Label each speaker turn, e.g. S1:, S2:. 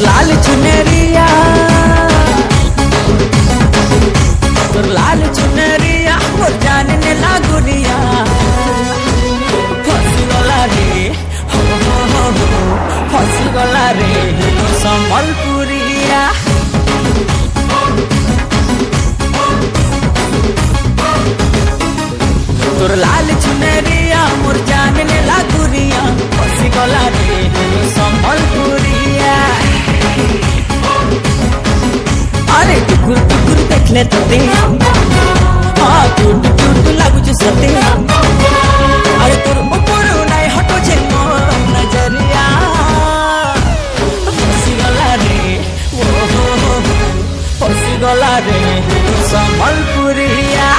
S1: लाल चुनरिया तोर लाल चुनरिया मोर जानने लागुनिया फसी गला रे हो हो हो हो फसी गला रे संबलपुरिया तोर लाल चुनरिया मोर जानने लागुनिया फसी गला रे संबलपुरिया अरे टुकुर टुकुर देखले तोते हाँ टूट टूट लागुच सते अरे तोर ऊपर नाई हटो छे मोर नजरिया फसी गला रे ओ हो हो फसी गला रे संबलपुरिया।